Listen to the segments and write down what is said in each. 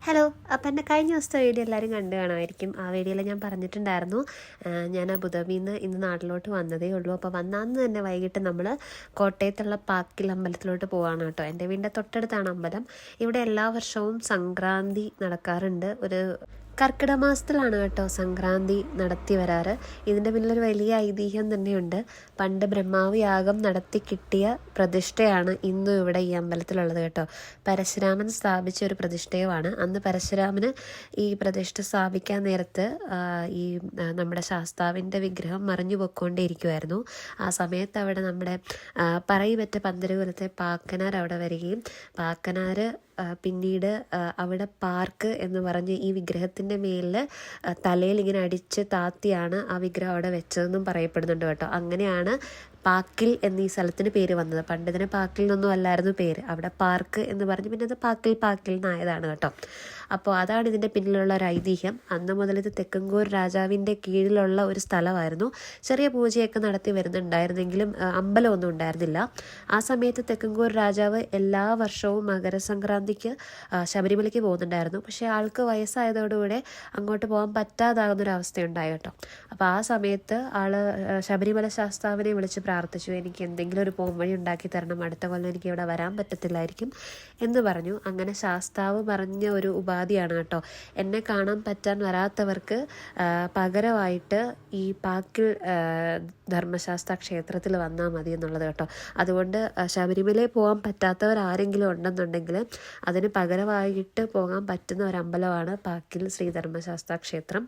Hello. അപ്പം എൻ്റെ കഴിഞ്ഞ ദിവസത്തെ വീഡിയോ എല്ലാവരും കണ്ടു കാണുമായിരിക്കും. ആ വീഡിയോയിൽ ഞാൻ പറഞ്ഞിട്ടുണ്ടായിരുന്നു ഞാൻ അബുദാബിയിൽ നിന്ന് ഇന്ന് നാട്ടിലോട്ട് വന്നതേ ഉള്ളൂ. അപ്പോൾ വന്നാന്ന് തന്നെ വൈകിട്ട് നമ്മൾ കോട്ടയത്തുള്ള പാക്കിൽ അമ്പലത്തിലോട്ട് പോവാണ് കേട്ടോ. എൻ്റെ വീടിൻ്റെ തൊട്ടടുത്താണ് അമ്പലം. ഇവിടെ എല്ലാ വർഷവും സംക്രാന്തി നടക്കാറുണ്ട്. ഒരു കർക്കിടക മാസത്തിലാണ് കേട്ടോ സംക്രാന്തി നടത്തി വരാറ്. ഇതിൻ്റെ പിന്നിലൊരു വലിയ ഐതിഹ്യം തന്നെയുണ്ട്. പണ്ട് ബ്രഹ്മാവ് യാഗം നടത്തി കിട്ടിയ പ്രതിഷ്ഠയാണ് ഇന്നും ഇവിടെ ഈ അമ്പലത്തിലുള്ളത് കേട്ടോ. പരശുരാമൻ സ്ഥാപിച്ച ഒരു പ്രതിഷ്ഠയുമാണ്. അന്ന് പരശുരാമന് ഈ പ്രതിഷ്ഠ സ്ഥാപിക്കാൻ നേരത്ത് ഈ നമ്മുടെ ശാസ്താവിൻ്റെ വിഗ്രഹം മറിഞ്ഞു പൊയ്ക്കൊണ്ടേയിരിക്കുമായിരുന്നു. ആ സമയത്ത് അവിടെ നമ്മുടെ പറയിപെറ്റ പന്തലുകുലത്തെ പാക്കനാർ അവിടെ വരികയും പാക്കനാർ പിന്നീട് അവിടെ പാർക്ക് എന്ന് പറഞ്ഞ് ഈ വിഗ്രഹത്തിൻ്റെ മേലിൽ തലയിൽ ഇങ്ങനെ അടിച്ച് താത്തിയാണ് ആ വിഗ്രഹം അവിടെ വെച്ചതെന്നും പറയപ്പെടുന്നുണ്ട് കേട്ടോ. അങ്ങനെയാണ് പാക്കിൽ എന്നീ സ്ഥലത്തിന് പേര് വന്നത്. പണ്ട് ഇതിന് പാക്കിൽ നിന്നൊന്നും അല്ലായിരുന്നു പേര്. അവിടെ പാർക്ക് എന്ന് പറഞ്ഞ് പിന്നെ അത് പാക്കിൽ എന്നായതാണ് കേട്ടോ. അപ്പോൾ അതാണ് ഇതിൻ്റെ പിന്നിലുള്ള ഒരു ഐതിഹ്യം. അന്ന് മുതൽ ഇത് തെക്കങ്കൂർ രാജാവിൻ്റെ കീഴിലുള്ള ഒരു സ്ഥലമായിരുന്നു. ചെറിയ പൂജയൊക്കെ നടത്തി വരുന്നുണ്ടായിരുന്നെങ്കിലും അമ്പലമൊന്നും ഉണ്ടായിരുന്നില്ല. ആ സമയത്ത് തെക്കങ്കൂർ രാജാവ് എല്ലാ വർഷവും മകരസംക്രാന്തിക്ക് ശബരിമലയ്ക്ക് പോകുന്നുണ്ടായിരുന്നു. പക്ഷേ ആൾക്ക് വയസ്സായതോടുകൂടെ അങ്ങോട്ട് പോകാൻ പറ്റാതാകുന്നൊരവസ്ഥയുണ്ടായി കേട്ടോ. അപ്പോൾ ആ സമയത്ത് ആൾ ശബരിമല ശാസ്താവിനെ വിളിച്ച് പ്രാർത്ഥിച്ചു, എനിക്ക് എന്തെങ്കിലും ഒരു പോംവഴി ഉണ്ടാക്കി തരണം, അടുത്ത കൊല്ലം എനിക്ക് ഇവിടെ വരാൻ പറ്റത്തില്ലായിരിക്കും എന്ന് പറഞ്ഞു. അങ്ങനെ ശാസ്താവ് പറഞ്ഞ ഒരു ഉപാധിയാണ് കേട്ടോ, എന്നെ കാണാൻ പറ്റാൻ വരാത്തവർക്ക് പകരമായിട്ട് ഈ പാക്കിൽ ധർമ്മശാസ്ത്ര ക്ഷേത്രത്തിൽ വന്നാൽ മതി എന്നുള്ളത് കേട്ടോ. അതുകൊണ്ട് ശബരിമലയിൽ പോകാൻ പറ്റാത്തവർ ആരെങ്കിലും ഉണ്ടെന്നുണ്ടെങ്കിൽ അതിന് പകരമായിട്ട് പോകാൻ പറ്റുന്ന ഒരു അമ്പലമാണ് പാക്കിൽ ശ്രീ ധർമ്മശാസ്ത്ര ക്ഷേത്രം.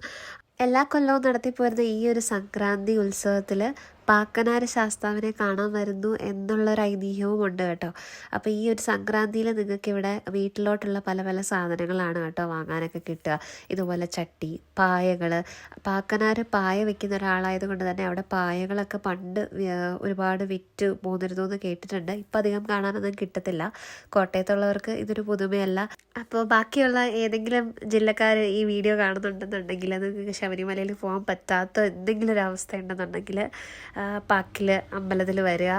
എല്ലാ കൊല്ലവും നടത്തിപ്പോരുന്ന ഈ ഒരു സംക്രാന്തി ഉത്സവത്തിൽ പാക്കനാർ ശാസ്താവിനെ കാണാൻ വരുന്നു എന്നുള്ളൊരു ഐതിഹ്യവും ഉണ്ട് കേട്ടോ. അപ്പോൾ ഈ ഒരു സംക്രാന്തിയിൽ നിങ്ങൾക്കിവിടെ വീട്ടിലോട്ടുള്ള പല പല സാധനങ്ങളാണ് കേട്ടോ വാങ്ങാനൊക്കെ കിട്ടുക. ഇതുപോലെ ചട്ടി, പായകൾ. പാക്കനാർ പായ വെക്കുന്ന ഒരാളായതുകൊണ്ട് തന്നെ അവിടെ പായകളൊക്കെ പണ്ട് ഒരുപാട് വിറ്റ് പോന്നിരുന്നു എന്ന് കേട്ടിട്ടുണ്ട്. ഇപ്പം അധികം കാണാനൊന്നും കിട്ടത്തില്ല. കോട്ടയത്തുള്ളവർക്ക് ഇതൊരു പുതുമയല്ല. അപ്പോൾ ബാക്കിയുള്ള ഏതെങ്കിലും ജില്ലക്കാർ ഈ വീഡിയോ കാണുന്നുണ്ടെന്നുണ്ടെങ്കിൽ നിങ്ങൾക്ക് ശബരിമലയിൽ പോകാൻ പറ്റാത്ത എന്തെങ്കിലും ഒരു അവസ്ഥ ഉണ്ടെന്നുണ്ടെങ്കിൽ പാക്കിൽ അമ്പലത്തിൽ വരിക,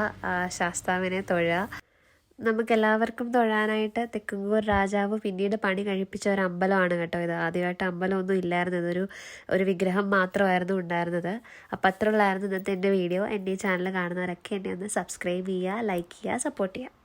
ശാസ്താവിനെ തൊഴുക. നമുക്കെല്ലാവർക്കും തൊഴാനായിട്ട് തെക്കങ്കൂർ രാജാവ് പിന്നീട് പണി കഴിപ്പിച്ച ഒരു അമ്പലമാണ് കേട്ടോ ഇത്. ആദ്യമായിട്ട് അമ്പലമൊന്നും ഇല്ലായിരുന്നു, ഒരു വിഗ്രഹം മാത്രമായിരുന്നു ഉണ്ടായിരുന്നത്. അപ്പോൾ അത്രയുള്ളായിരുന്നു ഇന്നത്തെ എൻ്റെ വീഡിയോ. എൻ്റെ ഈ ചാനൽ കാണുന്നവരൊക്കെ എന്നെ ഒന്ന് സബ്സ്ക്രൈബ് ചെയ്യുക, ലൈക്ക് ചെയ്യുക, സപ്പോർട്ട് ചെയ്യുക.